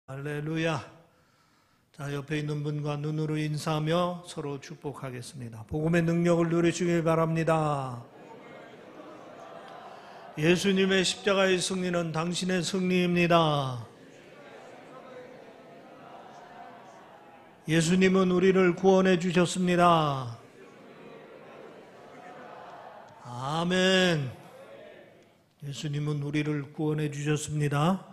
할렐루야. 자, 옆에 있는 분과 눈으로 인사하며 서로 축복하겠습니다. 복음의 능력을 누리시길 바랍니다. 예수님의 십자가의 승리는 당신의 승리입니다. 예수님은 우리를 구원해 주셨습니다. 아멘. 예수님은 우리를 구원해 주셨습니다.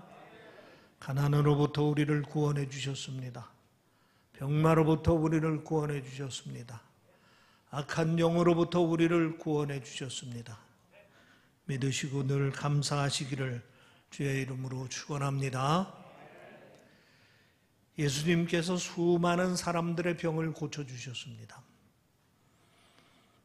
가난으로부터 우리를 구원해 주셨습니다. 병마로부터 우리를 구원해 주셨습니다. 악한 영으로부터 우리를 구원해 주셨습니다. 믿으시고 늘 감사하시기를 주의 이름으로 축원합니다. 예수님께서 수많은 사람들의 병을 고쳐주셨습니다.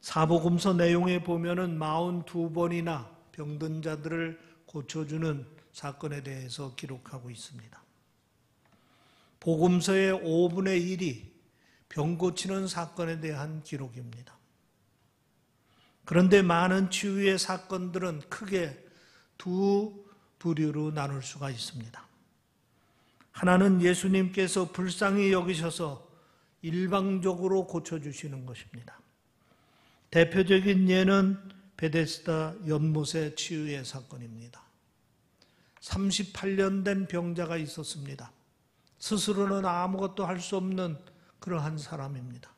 사복음서 내용에 보면은 42번이나 병든 자들을 고쳐주는 사건에 대해서 기록하고 있습니다. 복음서의 5분의 1이 병 고치는 사건에 대한 기록입니다. 그런데 많은 치유의 사건들은 크게 두 부류로 나눌 수가 있습니다. 하나는 예수님께서 불쌍히 여기셔서 일방적으로 고쳐주시는 것입니다. 대표적인 예는 베데스다 연못의 치유의 사건입니다. 38년 된 병자가 있었습니다. 스스로는 아무것도 할 수 없는 그러한 사람입니다.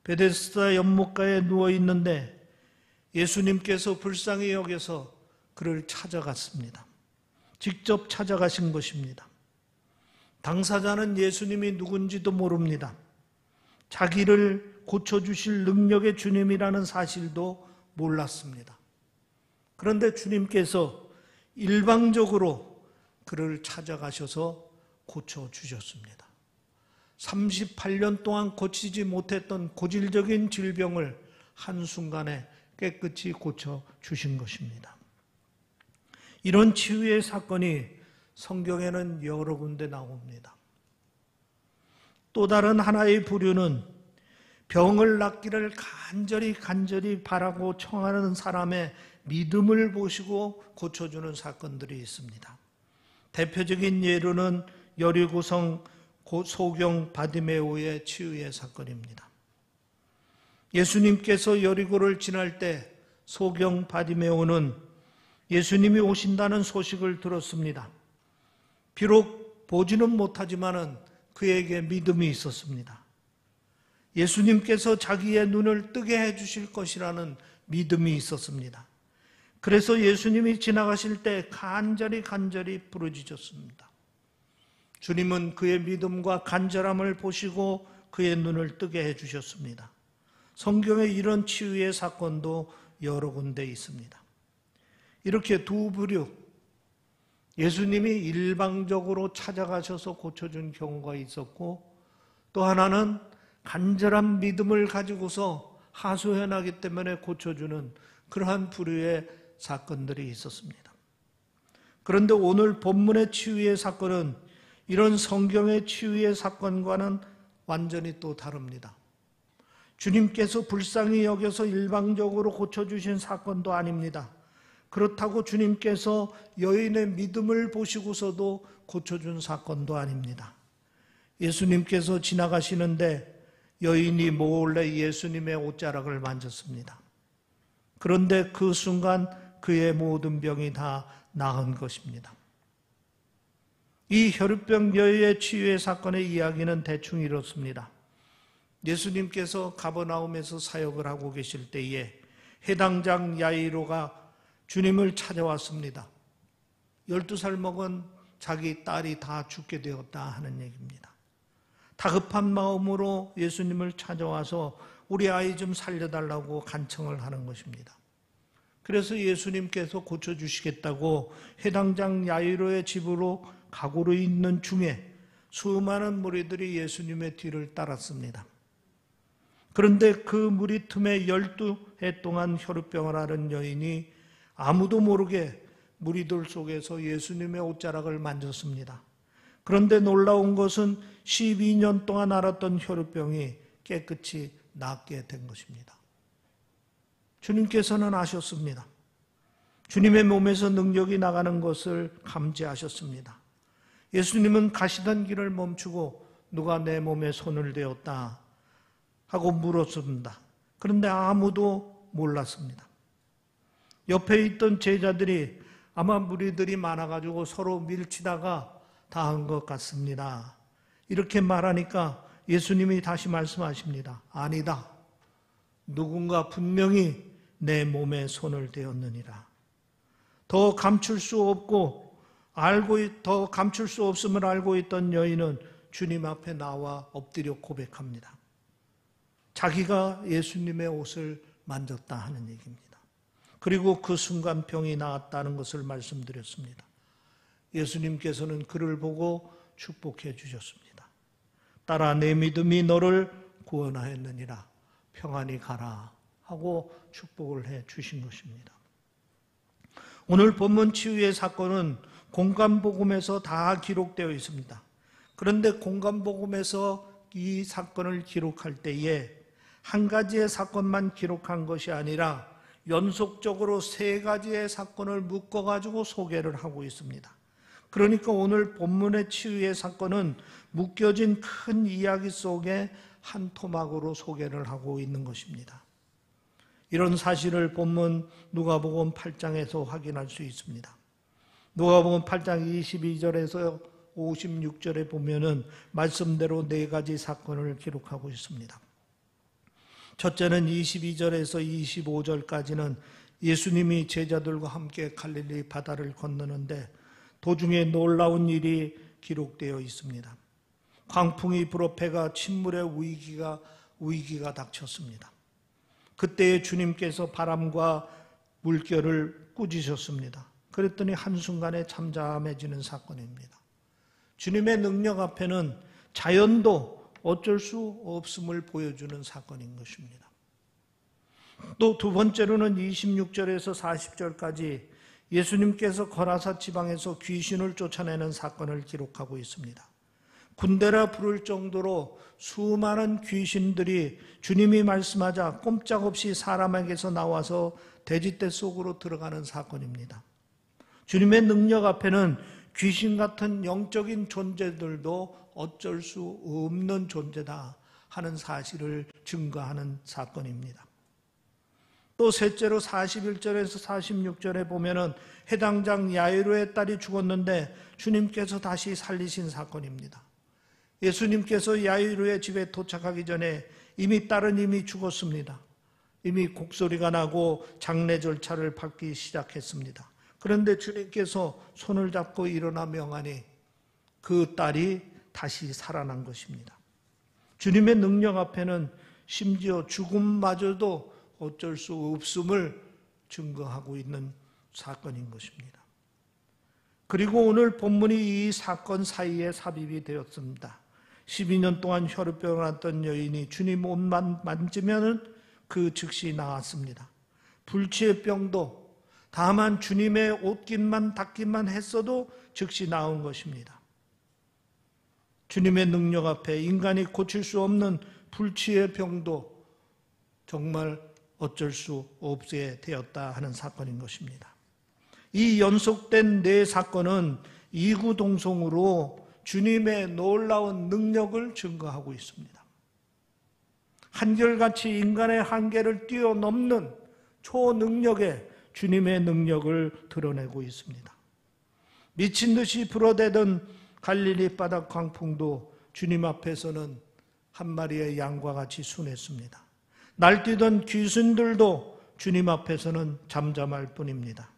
베데스다 연못가에 누워 있는데 예수님께서 불쌍히 여겨서 그를 찾아갔습니다. 직접 찾아가신 것입니다. 당사자는 예수님이 누군지도 모릅니다. 자기를 고쳐주실 능력의 주님이라는 사실도 몰랐습니다. 그런데 주님께서 일방적으로 그를 찾아가셔서 고쳐주셨습니다. 38년 동안 고치지 못했던 고질적인 질병을 한순간에 깨끗이 고쳐주신 것입니다. 이런 치유의 사건이 성경에는 여러 군데 나옵니다. 또 다른 하나의 부류는 병을 낫기를 간절히 바라고 청하는 사람의 믿음을 보시고 고쳐주는 사건들이 있습니다. 대표적인 예로는 여리고성 소경 바디메오의 치유의 사건입니다. 예수님께서 여리고를 지날 때 소경 바디메오는 예수님이 오신다는 소식을 들었습니다. 비록 보지는 못하지만 그에게 믿음이 있었습니다. 예수님께서 자기의 눈을 뜨게 해주실 것이라는 믿음이 있었습니다. 그래서 예수님이 지나가실 때 간절히 부르짖었습니다. 주님은 그의 믿음과 간절함을 보시고 그의 눈을 뜨게 해주셨습니다. 성경에 이런 치유의 사건도 여러 군데 있습니다. 이렇게 두 부류, 예수님이 일방적으로 찾아가셔서 고쳐준 경우가 있었고, 또 하나는 간절한 믿음을 가지고서 하소연하기 때문에 고쳐주는 그러한 부류의 사건들이 있었습니다. 그런데 오늘 본문의 치유의 사건은 이런 성경의 치유의 사건과는 완전히 또 다릅니다. 주님께서 불쌍히 여겨서 일방적으로 고쳐주신 사건도 아닙니다. 그렇다고 주님께서 여인의 믿음을 보시고서도 고쳐준 사건도 아닙니다. 예수님께서 지나가시는데 여인이 몰래 예수님의 옷자락을 만졌습니다. 그런데 그 순간 그의 모든 병이 다 나은 것입니다. 이 혈루병 여인의 치유의 사건의 이야기는 대충 이렇습니다. 예수님께서 가버나움에서 사역을 하고 계실 때에 해당장 야이로가 주님을 찾아왔습니다. 12살 먹은 자기 딸이 다 죽게 되었다 하는 얘기입니다. 다급한 마음으로 예수님을 찾아와서 우리 아이 좀 살려달라고 간청을 하는 것입니다. 그래서 예수님께서 고쳐주시겠다고 해당장 야이로의 집으로 가고로 있는 중에 수많은 무리들이 예수님의 뒤를 따랐습니다. 그런데 그 무리 틈에 12해 동안 혈루병을 앓은 여인이 아무도 모르게 무리들 속에서 예수님의 옷자락을 만졌습니다. 그런데 놀라운 것은 12년 동안 앓았던 혈루병이 깨끗이 낫게 된 것입니다. 주님께서는 아셨습니다. 주님의 몸에서 능력이 나가는 것을 감지하셨습니다. 예수님은 가시던 길을 멈추고 누가 내 몸에 손을 대었다 하고 물었습니다. 그런데 아무도 몰랐습니다. 옆에 있던 제자들이 아마 무리들이 많아가지고 서로 밀치다가 다 한 것 같습니다. 이렇게 말하니까 예수님이 다시 말씀하십니다. 아니다. 누군가 분명히 내 몸에 손을 대었느니라. 더 감출 수 없음을 알고 있던 여인은 주님 앞에 나와 엎드려 고백합니다. 자기가 예수님의 옷을 만졌다 하는 얘기입니다. 그리고 그 순간 병이 나았다는 것을 말씀드렸습니다. 예수님께서는 그를 보고 축복해 주셨습니다. 딸아, 내 믿음이 너를 구원하였느니라. 평안히 가라 하고 축복을 해 주신 것입니다. 오늘 본문 치유의 사건은 공간복음에서 다 기록되어 있습니다. 그런데 공간복음에서 이 사건을 기록할 때에 한 가지의 사건만 기록한 것이 아니라 연속적으로 세 가지의 사건을 묶어가지고 소개를 하고 있습니다. 그러니까 오늘 본문의 치유의 사건은 묶여진 큰 이야기 속에 한 토막으로 소개를 하고 있는 것입니다. 이런 사실을 본문 누가복음 8장에서 확인할 수 있습니다. 누가복음 8장 22절에서 56절에 보면은 말씀대로 네 가지 사건을 기록하고 있습니다. 첫째는 22절에서 25절까지는 예수님이 제자들과 함께 갈릴리 바다를 건너는데 도중에 놀라운 일이 기록되어 있습니다. 광풍이 불어 배가 침몰의 위기가 닥쳤습니다. 그때에 주님께서 바람과 물결을 꾸짖으셨습니다. 그랬더니 한순간에 잠잠해지는 사건입니다. 주님의 능력 앞에는 자연도 어쩔 수 없음을 보여주는 사건인 것입니다. 또 두 번째로는 26절에서 40절까지 예수님께서 거라사 지방에서 귀신을 쫓아내는 사건을 기록하고 있습니다. 군대라 부를 정도로 수많은 귀신들이 주님이 말씀하자 꼼짝없이 사람에게서 나와서 돼지떼 속으로 들어가는 사건입니다. 주님의 능력 앞에는 귀신 같은 영적인 존재들도 어쩔 수 없는 존재다 하는 사실을 증거하는 사건입니다. 또 셋째로 41절에서 46절에 보면은 해당장 야이로의 딸이 죽었는데 주님께서 다시 살리신 사건입니다. 예수님께서 야이로의 집에 도착하기 전에 딸은 이미 죽었습니다. 이미 곡소리가 나고 장례 절차를 밟기 시작했습니다. 그런데 주님께서 손을 잡고 일어나 명하니 그 딸이 다시 살아난 것입니다. 주님의 능력 앞에는 심지어 죽음마저도 어쩔 수 없음을 증거하고 있는 사건인 것입니다. 그리고 오늘 본문이 이 사건 사이에 삽입이 되었습니다. 12년 동안 혈우병을 앓던 여인이 주님 옷만 만지면 그 즉시 나았습니다. 불치의 병도 다만 주님의 옷깃만 닿기만 했어도 즉시 나은 것입니다. 주님의 능력 앞에 인간이 고칠 수 없는 불치의 병도 정말 어쩔 수 없게 되었다 하는 사건인 것입니다. 이 연속된 네 사건은 이구동성으로 주님의 놀라운 능력을 증거하고 있습니다. 한결같이 인간의 한계를 뛰어넘는 초능력의 주님의 능력을 드러내고 있습니다. 미친 듯이 불어대던 갈릴리 바다 광풍도 주님 앞에서는 한 마리의 양과 같이 순했습니다. 날뛰던 귀신들도 주님 앞에서는 잠잠할 뿐입니다.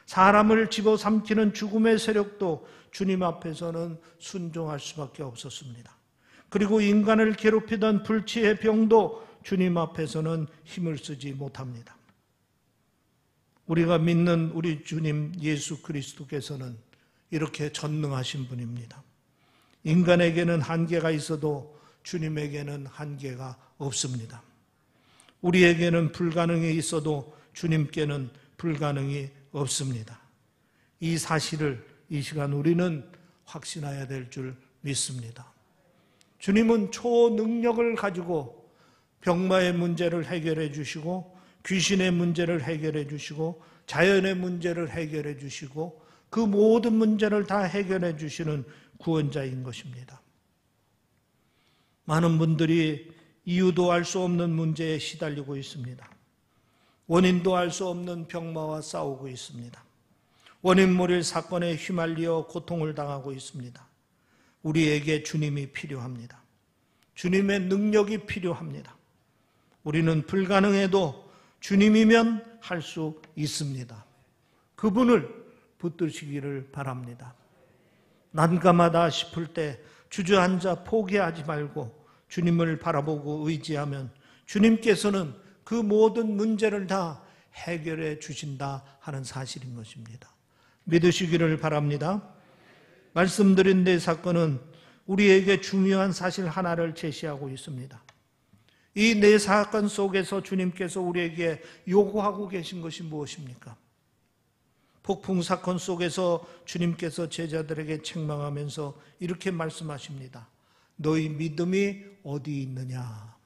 사람을 집어삼키는 죽음의 세력도 주님 앞에서는 순종할 수밖에 없었습니다. 그리고 인간을 괴롭히던 불치의 병도 주님 앞에서는 힘을 쓰지 못합니다. 우리가 믿는 우리 주님 예수 그리스도께서는 이렇게 전능하신 분입니다. 인간에게는 한계가 있어도 주님에게는 한계가 없습니다. 우리에게는 불가능이 있어도 주님께는 불가능이 없습니다. 이 사실을 이 시간 우리는 확신해야 될 줄 믿습니다. 주님은 초능력을 가지고 병마의 문제를 해결해 주시고 귀신의 문제를 해결해 주시고 자연의 문제를 해결해 주시고 그 모든 문제를 다 해결해 주시는 구원자인 것입니다. 많은 분들이 이유도 알 수 없는 문제에 시달리고 있습니다. 원인도 알 수 없는 병마와 싸우고 있습니다. 원인 모를 사건에 휘말려 고통을 당하고 있습니다. 우리에게 주님이 필요합니다. 주님의 능력이 필요합니다. 우리는 불가능해도 주님이면 할 수 있습니다. 그분을 붙드시기를 바랍니다. 난감하다 싶을 때 주저앉아 포기하지 말고 주님을 바라보고 의지하면 주님께서는 그 모든 문제를 다 해결해 주신다 하는 사실인 것입니다. 믿으시기를 바랍니다. 말씀드린 네 사건은 우리에게 중요한 사실 하나를 제시하고 있습니다. 이 네 사건 속에서 주님께서 우리에게 요구하고 계신 것이 무엇입니까? 폭풍 사건 속에서 주님께서 제자들에게 책망하면서 이렇게 말씀하십니다. 너희 믿음이 어디 있느냐?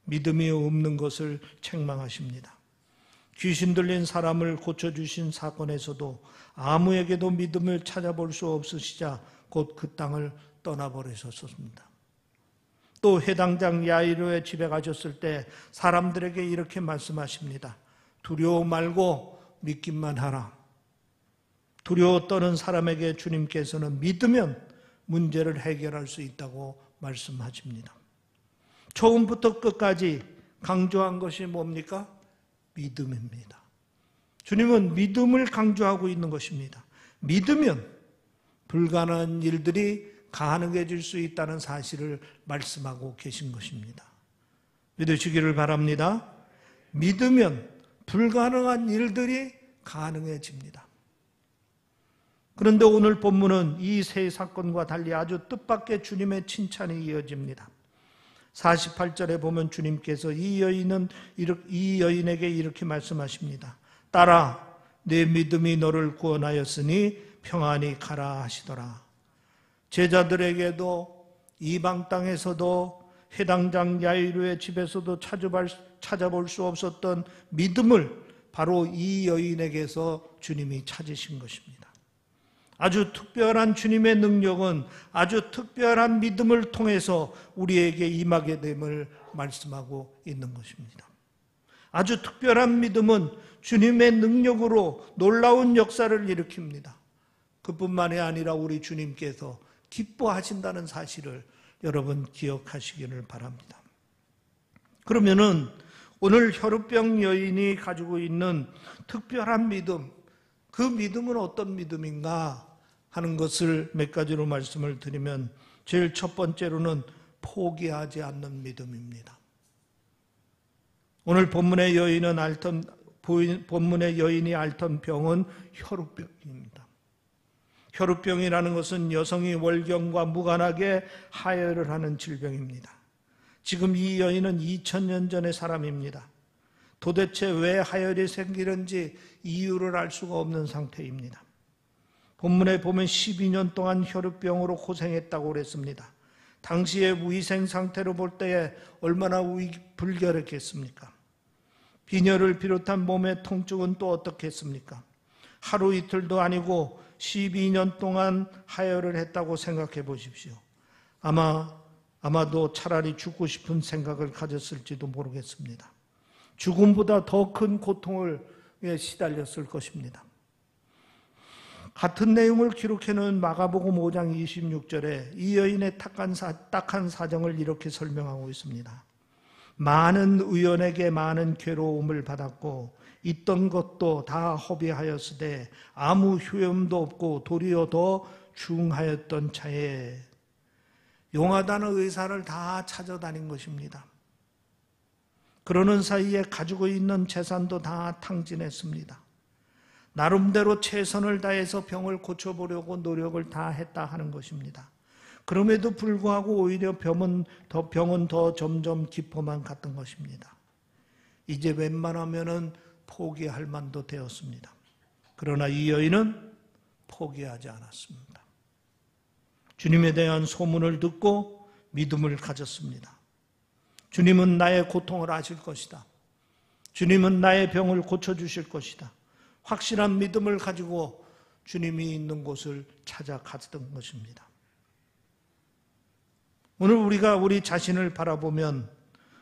믿음이 없는 것을 책망하십니다. 귀신 들린 사람을 고쳐주신 사건에서도 아무에게도 믿음을 찾아볼 수 없으시자 곧 그 땅을 떠나버리셨습니다. 또 해당장 야이로의 집에 가셨을 때 사람들에게 이렇게 말씀하십니다. 두려워 말고 믿기만 하라. 두려워 떠는 사람에게 주님께서는 믿으면 문제를 해결할 수 있다고 말씀하십니다. 처음부터 끝까지 강조한 것이 뭡니까? 믿음입니다. 주님은 믿음을 강조하고 있는 것입니다. 믿으면 불가능한 일들이 가능해질 수 있다는 사실을 말씀하고 계신 것입니다. 믿으시기를 바랍니다. 믿으면 불가능한 일들이 가능해집니다. 그런데 오늘 본문은 이 세 사건과 달리 아주 뜻밖의 주님의 칭찬이 이어집니다. 48절에 보면 주님께서 이 여인에게 이렇게 말씀하십니다. 딸아, 내 믿음이 너를 구원하였으니 평안히 가라 하시더라. 제자들에게도 이방 땅에서도 해당장 야이로의 집에서도 찾아볼 수 없었던 믿음을 바로 이 여인에게서 주님이 찾으신 것입니다. 아주 특별한 주님의 능력은 아주 특별한 믿음을 통해서 우리에게 임하게 됨을 말씀하고 있는 것입니다. 아주 특별한 믿음은 주님의 능력으로 놀라운 역사를 일으킵니다. 그뿐만이 아니라 우리 주님께서 기뻐하신다는 사실을 여러분 기억하시기를 바랍니다. 그러면은 오늘 혈우병 여인이 가지고 있는 특별한 믿음, 그 믿음은 어떤 믿음인가 하는 것을 몇 가지로 말씀을 드리면 제일 첫 번째로는 포기하지 않는 믿음입니다. 오늘 본문의 여인이 앓던 병은 혈우병입니다. 혈우병이라는 것은 여성이 월경과 무관하게 하혈을 하는 질병입니다. 지금 이 여인은 2000년 전의 사람입니다. 도대체 왜 하혈이 생기는지 이유를 알 수가 없는 상태입니다. 본문에 보면 12년 동안 혈우병으로 고생했다고 그랬습니다. 당시의 위생 상태로 볼 때에 얼마나 불결했겠습니까? 빈혈을 비롯한 몸의 통증은 또 어떻겠습니까? 하루 이틀도 아니고 12년 동안 하혈을 했다고 생각해 보십시오. 아마도 차라리 죽고 싶은 생각을 가졌을지도 모르겠습니다. 죽음보다 더 큰 고통을 시달렸을 것입니다. 같은 내용을 기록해놓은 마가복음 5장 26절에 이 여인의 딱한 사정을 이렇게 설명하고 있습니다. 많은 의원에게 많은 괴로움을 받았고 있던 것도 다 허비하였으되 아무 효험도 없고 도리어 더 중하였던 차에 용하다는 의사를 다 찾아다닌 것입니다. 그러는 사이에 가지고 있는 재산도 다 탕진했습니다. 나름대로 최선을 다해서 병을 고쳐보려고 노력을 다 했다 하는 것입니다. 그럼에도 불구하고 오히려 병은 더 점점 깊어만 갔던 것입니다. 이제 웬만하면은 포기할 만도 되었습니다. 그러나 이 여인은 포기하지 않았습니다. 주님에 대한 소문을 듣고 믿음을 가졌습니다. 주님은 나의 고통을 아실 것이다. 주님은 나의 병을 고쳐주실 것이다. 확실한 믿음을 가지고 주님이 있는 곳을 찾아갔던 것입니다. 오늘 우리가 우리 자신을 바라보면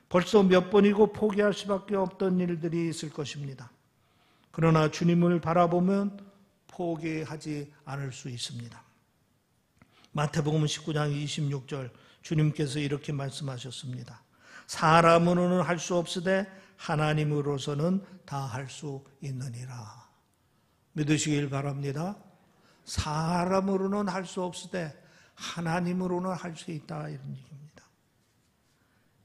벌써 몇 번이고 포기할 수밖에 없던 일들이 있을 것입니다. 그러나 주님을 바라보면 포기하지 않을 수 있습니다. 마태복음 19장 26절 주님께서 이렇게 말씀하셨습니다. 사람으로는 할 수 없으되 하나님으로서는 다 할 수 있느니라. 믿으시길 바랍니다. 사람으로는 할 수 없으되 하나님으로는 할 수 있다, 이런 얘기입니다.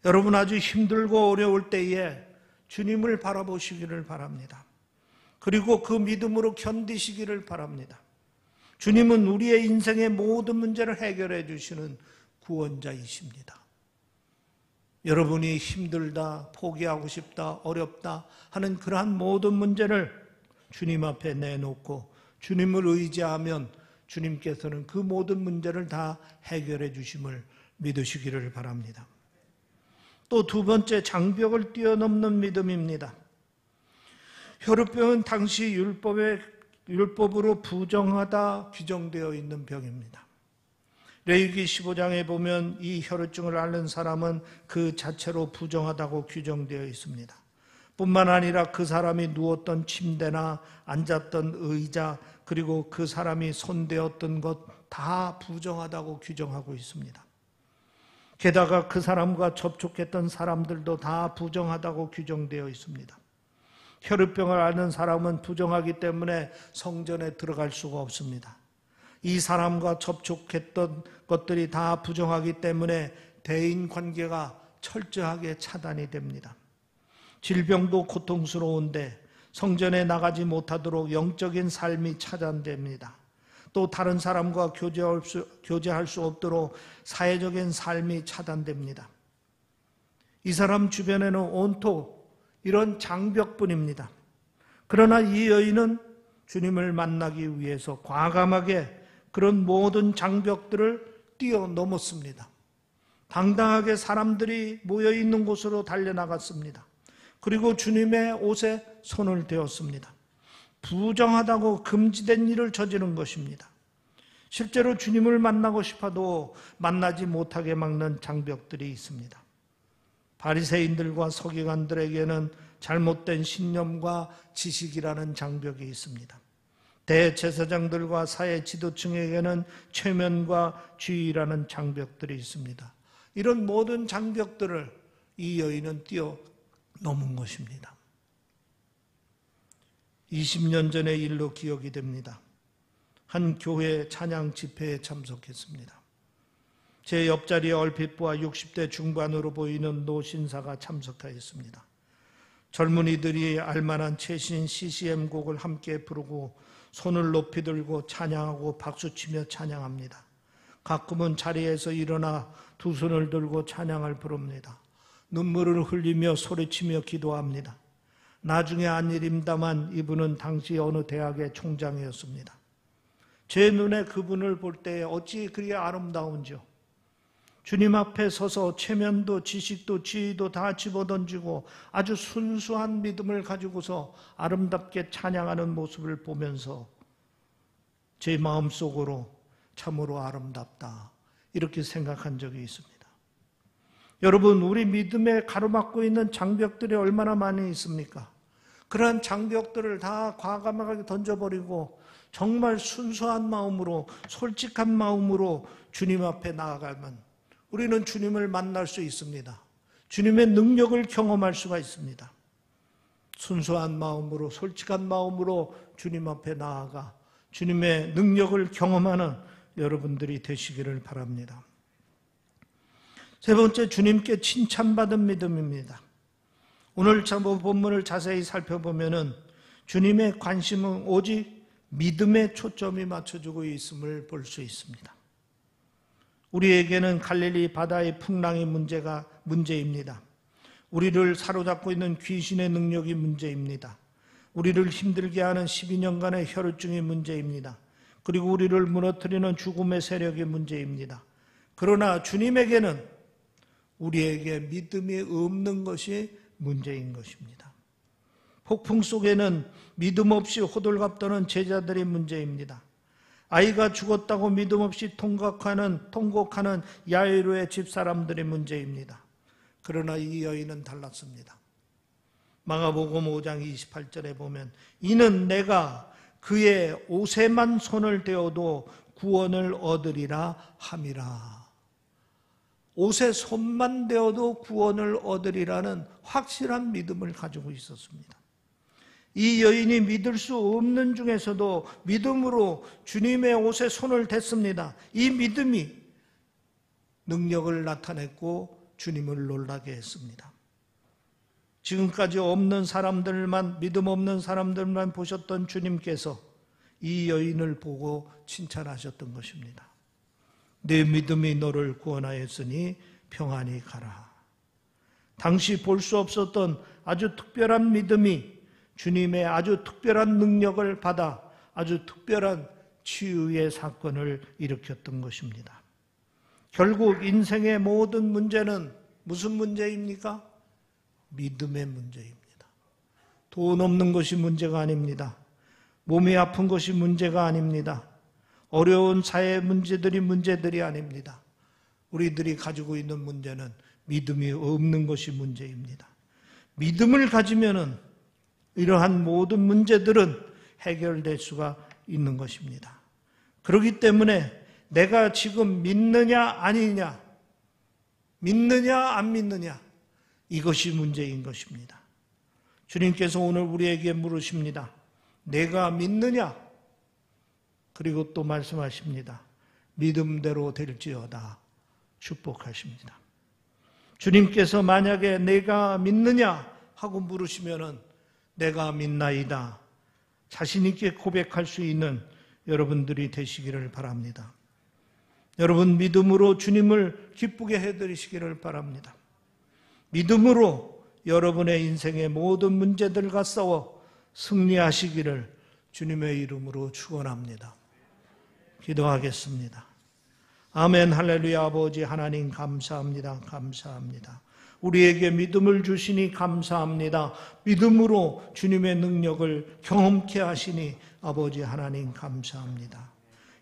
여러분, 아주 힘들고 어려울 때에 주님을 바라보시기를 바랍니다. 그리고 그 믿음으로 견디시기를 바랍니다. 주님은 우리의 인생의 모든 문제를 해결해 주시는 구원자이십니다. 여러분이 힘들다, 포기하고 싶다, 어렵다 하는 그러한 모든 문제를 주님 앞에 내놓고 주님을 의지하면 주님께서는 그 모든 문제를 다 해결해 주심을 믿으시기를 바랍니다. 또 두 번째, 장벽을 뛰어넘는 믿음입니다. 혈우병은 당시 율법으로 부정하다 규정되어 있는 병입니다. 레위기 15장에 보면 이 혈우증을 앓는 사람은 그 자체로 부정하다고 규정되어 있습니다. 뿐만 아니라 그 사람이 누웠던 침대나 앉았던 의자, 그리고 그 사람이 손대었던 것 다 부정하다고 규정하고 있습니다. 게다가 그 사람과 접촉했던 사람들도 다 부정하다고 규정되어 있습니다. 혈우병을 앓는 사람은 부정하기 때문에 성전에 들어갈 수가 없습니다. 이 사람과 접촉했던 것들이 다 부정하기 때문에 대인 관계가 철저하게 차단이 됩니다. 질병도 고통스러운데 성전에 나가지 못하도록 영적인 삶이 차단됩니다. 또 다른 사람과 교제할 수 없도록 사회적인 삶이 차단됩니다. 이 사람 주변에는 온통 이런 장벽뿐입니다. 그러나 이 여인은 주님을 만나기 위해서 과감하게 그런 모든 장벽들을 뛰어넘었습니다. 당당하게 사람들이 모여있는 곳으로 달려나갔습니다. 그리고 주님의 옷에 손을 대었습니다. 부정하다고 금지된 일을 저지른 것입니다. 실제로 주님을 만나고 싶어도 만나지 못하게 막는 장벽들이 있습니다. 바리새인들과 서기관들에게는 잘못된 신념과 지식이라는 장벽이 있습니다. 대제사장들과 사회 지도층에게는 체면과 지위라는 장벽들이 있습니다. 이런 모든 장벽들을 이 여인은 뛰어넘은 것입니다. 20년 전의 일로 기억이 됩니다. 한 교회 찬양 집회에 참석했습니다. 제 옆자리에 얼핏 보아 60대 중반으로 보이는 노 신사가 참석하였습니다. 젊은이들이 알만한 최신 CCM 곡을 함께 부르고 손을 높이 들고 찬양하고 박수치며 찬양합니다. 가끔은 자리에서 일어나 두 손을 들고 찬양을 부릅니다. 눈물을 흘리며 소리치며 기도합니다. 나중에 안 일입니다만 이분은 당시 어느 대학의 총장이었습니다. 제 눈에 그분을 볼 때 어찌 그리 아름다운지요. 주님 앞에 서서 체면도 지식도 지위도 다 집어던지고 아주 순수한 믿음을 가지고서 아름답게 찬양하는 모습을 보면서 제 마음속으로 참으로 아름답다, 이렇게 생각한 적이 있습니다. 여러분, 우리 믿음에 가로막고 있는 장벽들이 얼마나 많이 있습니까? 그러한 장벽들을 다 과감하게 던져버리고 정말 순수한 마음으로, 솔직한 마음으로 주님 앞에 나아가면 우리는 주님을 만날 수 있습니다. 주님의 능력을 경험할 수가 있습니다. 순수한 마음으로, 솔직한 마음으로 주님 앞에 나아가 주님의 능력을 경험하는 여러분들이 되시기를 바랍니다. 세 번째, 주님께 칭찬받은 믿음입니다. 오늘 본문을 자세히 살펴보면 주님의 관심은 오직 믿음에 초점이 맞춰지고 있음을 볼 수 있습니다. 우리에게는 갈릴리 바다의 풍랑이 문제입니다. 우리를 사로잡고 있는 귀신의 능력이 문제입니다. 우리를 힘들게 하는 12년간의 혈우증이 문제입니다. 그리고 우리를 무너뜨리는 죽음의 세력이 문제입니다. 그러나 주님에게는 우리에게 믿음이 없는 것이 문제인 것입니다. 폭풍 속에는 믿음 없이 호들갑 떠는 제자들이 문제입니다. 아이가 죽었다고 믿음 없이 통곡하는 야이로의 집사람들의 문제입니다. 그러나 이 여인은 달랐습니다. 마가복음 5장 28절에 보면 이는 내가 그의 옷에만 손을 대어도 구원을 얻으리라 함이라. 옷에 손만 대어도 구원을 얻으리라는 확실한 믿음을 가지고 있었습니다. 이 여인이 믿을 수 없는 중에서도 믿음으로 주님의 옷에 손을 댔습니다. 이 믿음이 능력을 나타냈고 주님을 놀라게 했습니다. 지금까지 없는 사람들만, 믿음 없는 사람들만 보셨던 주님께서 이 여인을 보고 칭찬하셨던 것입니다. 내 믿음이 너를 구원하였으니 평안히 가라. 당시 볼 수 없었던 아주 특별한 믿음이 주님의 아주 특별한 능력을 받아 아주 특별한 치유의 사건을 일으켰던 것입니다. 결국 인생의 모든 문제는 무슨 문제입니까? 믿음의 문제입니다. 돈 없는 것이 문제가 아닙니다. 몸이 아픈 것이 문제가 아닙니다. 어려운 사회 문제들이 아닙니다. 우리들이 가지고 있는 문제는 믿음이 없는 것이 문제입니다. 믿음을 가지면은 이러한 모든 문제들은 해결될 수가 있는 것입니다. 그렇기 때문에 내가 지금 믿느냐 아니냐, 믿느냐 안 믿느냐, 이것이 문제인 것입니다. 주님께서 오늘 우리에게 물으십니다. 내가 믿느냐? 그리고 또 말씀하십니다. 믿음대로 될지어다. 축복하십니다. 주님께서 만약에 내가 믿느냐 하고 물으시면은 내가 믿나이다. 자신 있게 고백할 수 있는 여러분들이 되시기를 바랍니다. 여러분 믿음으로 주님을 기쁘게 해드리시기를 바랍니다. 믿음으로 여러분의 인생의 모든 문제들과 싸워 승리하시기를 주님의 이름으로 축원합니다. 기도하겠습니다. 아멘. 할렐루야. 아버지 하나님 감사합니다. 감사합니다. 우리에게 믿음을 주시니 감사합니다. 믿음으로 주님의 능력을 경험케 하시니 아버지 하나님 감사합니다.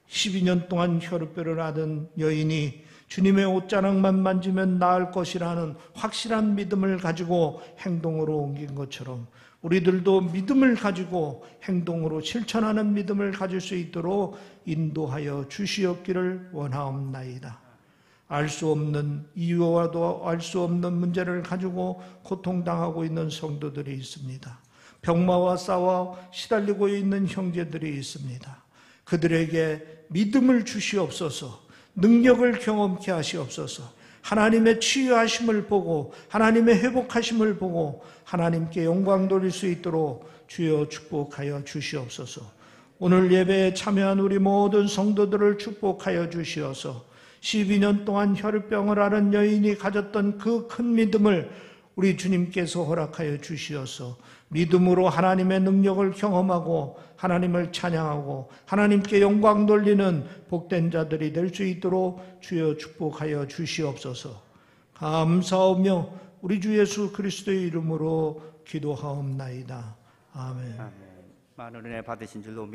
12년 동안 혈우병을 앓은 여인이 주님의 옷자락만 만지면 나을 것이라는 확실한 믿음을 가지고 행동으로 옮긴 것처럼 우리들도 믿음을 가지고 행동으로 실천하는 믿음을 가질 수 있도록 인도하여 주시옵기를 원하옵나이다. 알 수 없는 이유와도 알 수 없는 문제를 가지고 고통당하고 있는 성도들이 있습니다. 병마와 싸워 시달리고 있는 형제들이 있습니다. 그들에게 믿음을 주시옵소서, 능력을 경험케 하시옵소서, 하나님의 치유하심을 보고 하나님의 회복하심을 보고 하나님께 영광 돌릴 수 있도록 주여 축복하여 주시옵소서. 오늘 예배에 참여한 우리 모든 성도들을 축복하여 주시어서 12년 동안 혈우병을 앓은 여인이 가졌던 그 큰 믿음을 우리 주님께서 허락하여 주시어서 믿음으로 하나님의 능력을 경험하고 하나님을 찬양하고 하나님께 영광 돌리는 복된 자들이 될 수 있도록 주여 축복하여 주시옵소서. 감사하며 우리 주 예수 그리스도의 이름으로 기도하옵나이다. 아멘. 많은 은혜 받으신 줄로